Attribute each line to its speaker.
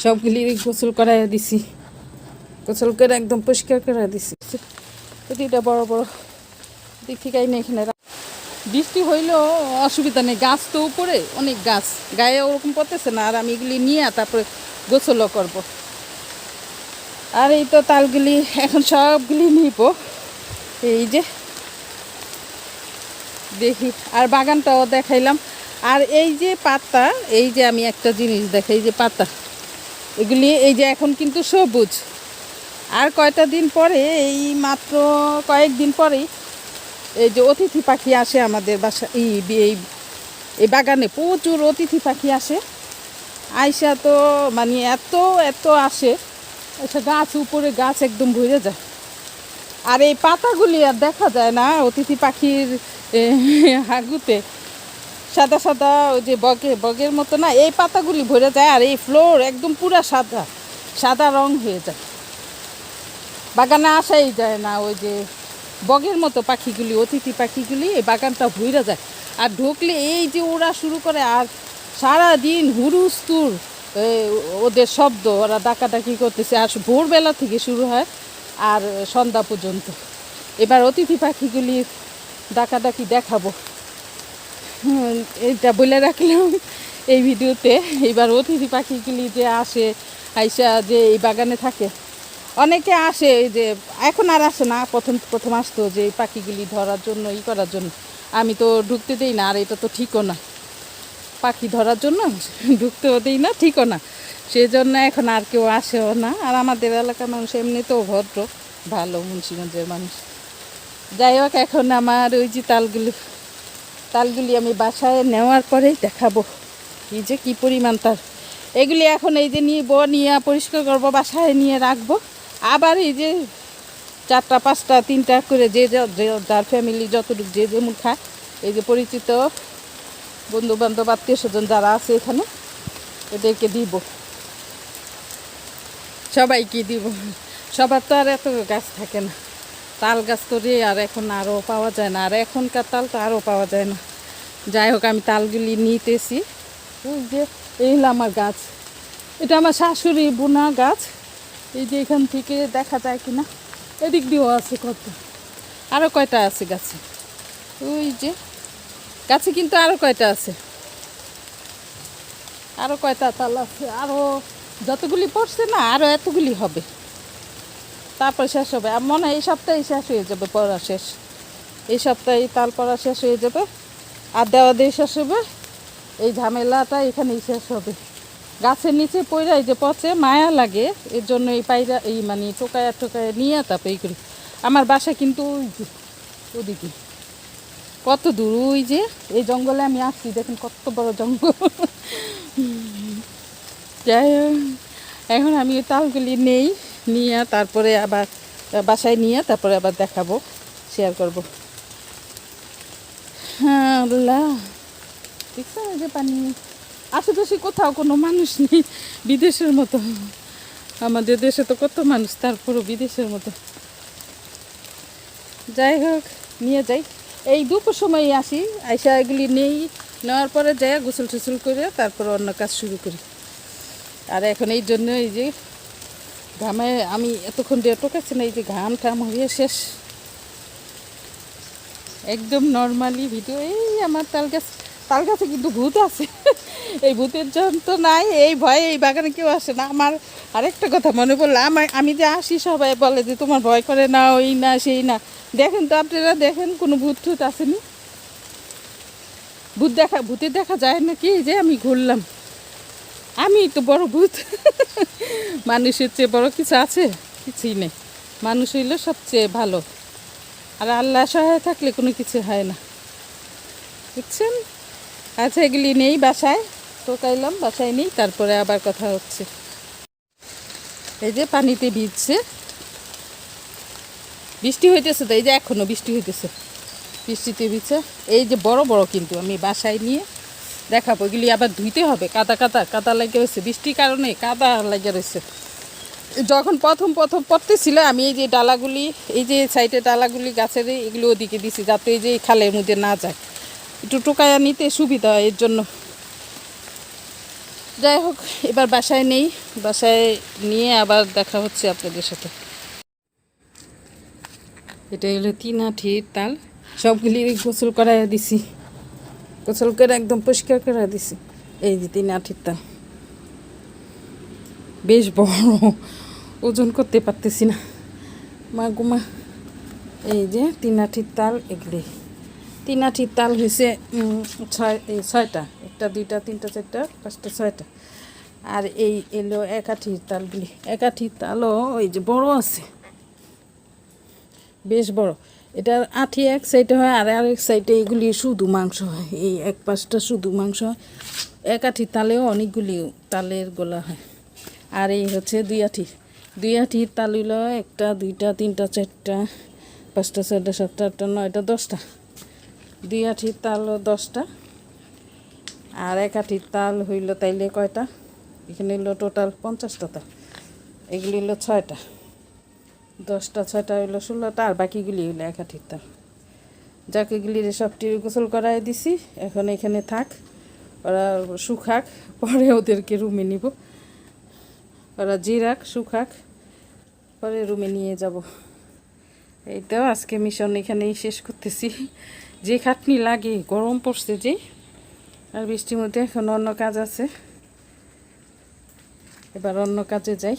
Speaker 1: সবগুলি গোসল করাই দিছি, গোসল করে একদম পরিষ্কার করে দিছি। প্রতিটা বড় বড় দিক থেকে এখানে বৃষ্টি হইলেও অসুবিধা নেই, গাছ তো উপরে অনেক গাছ, গায়ে ওরকম পড়তেছে না। আর আমি এগুলি নিয়ে তারপরে গোসলও করব। আর এই তো তালগুলি এখন সবগুলি নিব, এই যে দেখি। আর বাগানটাও দেখাইলাম। আর এই যে পাতা, এই যে আমি একটা জিনিস দেখাই, এই যে পাতা এগুলি এই যে এখন কিন্তু সবুজ। আর কয়টা দিন পরে, এই মাত্র কয়েকদিন পরেই এই যে অতিথি পাখি আসে আমাদের বাসা, এই বাগানে প্রচুর অতিথি পাখি আসে। আইসা তো মানে এত এত আসে, আচ্ছা গাছ উপরে গাছ একদম ভরে যায়। আর এই পাতাগুলি আর দেখা যায় না অতিথি পাখির হাগুতে, সাদা সাদা ওই যে বগের মতো না, এই পাতাগুলি ভরে যায়। আর এই ফ্লোর একদম পুরা সাদা সাদা রং হয়ে যায়, বাগানে আসাই যায় না। ওই যে বগের মতো পাখিগুলি, অতিথি পাখিগুলি এই বাগানটা ভরে যায়। আর ঢুকলে এই যে ওরা শুরু করে, আর সারাদিন হুরুস্তুর ওদের শব্দ, ওরা ডাকাডাকি করতেছে। আর ভোরবেলা থেকে শুরু হয় আর সন্ধ্যা পর্যন্ত। এবার অতিথি পাখিগুলির ডাকাডাকি দেখাবো, এইটা বলে রাখলাম এই ভিডিওতে। এবার অতিথি পাখিগুলি যে আসে, আইসা যে এই বাগানে থাকে, অনেকে আসে যে এখন আর আসে না, প্রথম আসতো যে এই পাখিগুলি ধরার জন্য, করার জন্য। আমি তো ঢুকতে দিই না, আর এটা তো ঠিকও না, পাখি ধরার জন্য ঢুকতেও দিই না, ঠিকও না। সেই জন্য এখন আর কেউ আসেও না। আর আমাদের এলাকার মানুষ এমনিতেও ভদ্র, ভালো মুন্সিগঞ্জের মানুষ। যাই হোক, এখন আমার ওই যে তালগুলি আমি বাসায় নেওয়ার পরেই দেখাবো এই যে কী পরিমাণ তাল। এগুলি এখন এই যে নিয়ে পরিষ্কার করবো, বাসায় নিয়ে রাখবো। আবার এই যে 4টা 5টা 3টা করে যে যার ফ্যামিলি যতটুকু যে যেমন খায়, এই যে পরিচিত বন্ধুবান্ধব আত্মীয় স্বজন যারা আছে এখানে, এদেরকে দিব, সবাইকে দিব। সবার তো আর এত গাছ থাকে না, তাল গাছ তো রে আর এখন আরও পাওয়া যায় না। আর এখনকার তাল তো আরও পাওয়া যায় না। যাই হোক, আমি তালগুলি নিতেছি। ওই যে এই হলো আমার গাছ, এটা আমার শাশুড়ি বোনা গাছ। এই যে এখান থেকে দেখা যায় কিনা, এদিক দিয়েও আছে কত, আরও কয়টা আছে গাছে। ওই যে গাছে কিন্তু আরও কয়টা আছে, আরও কয়টা তাল আছে, আরও যতগুলি পড়ছে না, আরও এতগুলি হবে, তারপর শেষ হবে। আর মনে হয় এই সপ্তাহে শেষ হয়ে যাবে, পড়া শেষ এই সপ্তাহে, তাল পড়া শেষ হয়ে যাবে, আর দেওয়া দিয়ে শেষ হবে। এই ঝামেলাটা এখানেই শেষ হবে। গাছের নিচে পইরা এই যে পচে, মায়া লাগে, এর জন্য এই পায়রা মানে টোকায়া নিয়ে তারপর এই করি। আমার বাসা কিন্তু ওই যে ওদিকে, কত দূর, ওই যে এই জঙ্গলে আমি আসছি, দেখেন কত বড় জঙ্গল। যাই হোক, এখন আমি তালগুলি নিয়ে তারপরে আবার বাসায় নিয়ে তারপরে আবার দেখাবো, শেয়ার করবো। হ্যাঁ আল্লাহ, দেখছেন এই যে পানি, আশেপাশে কোথাও কোনো মানুষ নেই, বিদেশের মতো। আমাদের দেশে তো কত মানুষ, তারপরও বিদেশের মতো। যাই হোক, নিয়ে যাই, এই দুপুর সময় আসি, আইসা এগুলি নেওয়ার পরে যাই গোসল টোসল করে তারপর অন্য কাজ শুরু করি। আর এখন এই জন্য এই যে ঘামে আমি এতক্ষণ দিয়ে টোকাচ্ছি না, এই যে ঘাম টাম হয়ে শেষ। একদম নর্মালি ভিডিও। এই আমার তাল গাছে কিন্তু ভূত আছে। এই ভূতের জন্য তো নাই, এই ভয়ে এই বাগানে কেউ আসে না। আমার আরেকটা কথা মনে পড়লো, আমি যে আসি সবাই বলে যে তোমার ভয় করে না, ওই না সেই না। দেখেন তো আপনারা, দেখেন কোনো ভূত টুত আসেনি। ভূতের দেখা যায় নাকি? যে আমি ঘুরলাম, আমি তো বড় ভূত। মানুষের চেয়ে বড় কিছু আছে? কিছুই নেই। মানুষ হইল সবচেয়ে ভালো, আর আল্লাহ সহায় থাকলে কোনো কিছু হয় না, বুঝছেন? আচ্ছা, এগুলি নেই বাসায়, টোকাইলাম, বাসায় নেই, তারপরে আবার কথা হচ্ছে। এই যে পানিতে ভিজছে, বৃষ্টি হইতেছে তো, এই যে এখনও বৃষ্টি হইতেছে, বৃষ্টিতে ভিজছে। এই যে বড় বড়, কিন্তু আমি বাসায় নিয়ে দেখাবো। এগুলি আবার ধুইতে হবে, কাদা লেগে রয়েছে, বৃষ্টির কারণে কাদা লেগে রয়েছে। যখন প্রথম পড়তেছিল, আমি এই যে ডালাগুলি, এই যে সাইডে ডালাগুলি গাছের, এগুলো ওদিকে দিছি, যাতে এই যে খালের মধ্যে না যায়, একটু টোকায়া নিতে সুবিধা হয়, এর জন্য। যাই হোক, এবার বাসায় নেই, বাসায় নিয়ে আবার দেখা হচ্ছে আপনাদের সাথে। এটা হলো 3 আঁঠির তাল, সবগুলি গোসল করাইয়া দিছি, গোসল করে একদম পরিষ্কার করে দিছি। এই যে 3 আঁঠির তাল, বেশ বড়, ওজন করতে পারতেছি না, মা গুমা। এই যে 3 আঁঠির তাল, এগুলি 3 আঁঠির তাল হয়েছে 6টা, 1টা 2টা 3টা 4টা 5টা 6টা। আর এই এলো 1 আঁঠির তালগুলি, 1 আঁঠির তালও ওই যে বড় আছে, বেশ বড়। এটার আঁঠি এক সাইডে হয় আর আরেক সাইডে এগুলি শুধু মাংস হয়, এই এক পাশটা শুধু মাংস হয়। 1 আঁঠির তালেও অনেকগুলি তালের গোলা হয়। আর এই হচ্ছে 2 আঁঠি, 2 আঁঠির তাল হইল 1টা 2টা 3টা 4টা 5টা 6টা 7টা 8টা 9টা 10টা। 2 আঁঠির তাল 10টা, আর 1 আঁঠির তাল হইল তাইলে কয়টা, এখানে হইল টোটাল 50টা তাল, এগুলি হইল 6টা, 10টা 6টা হইল 16টা, আর বাকিগুলি হইল 1 আঁঠির তাল। যাকে এগুলি সবটি গোসল করাই দিছি, এখন এখানে থাক, ওরা শুকাক, পরে ওদেরকে রুমে নিব, ওরা জিরাক শুকাক, পরে রুমে নিয়ে যাব। এই তো আজকে মিশন এখানেই শেষ করতেছি। যে খাটনি লাগে, গরম পড়ছে যে, আর বৃষ্টির মধ্যে এখন অন্য কাজ আছে, এবার অন্য কাজে যাই।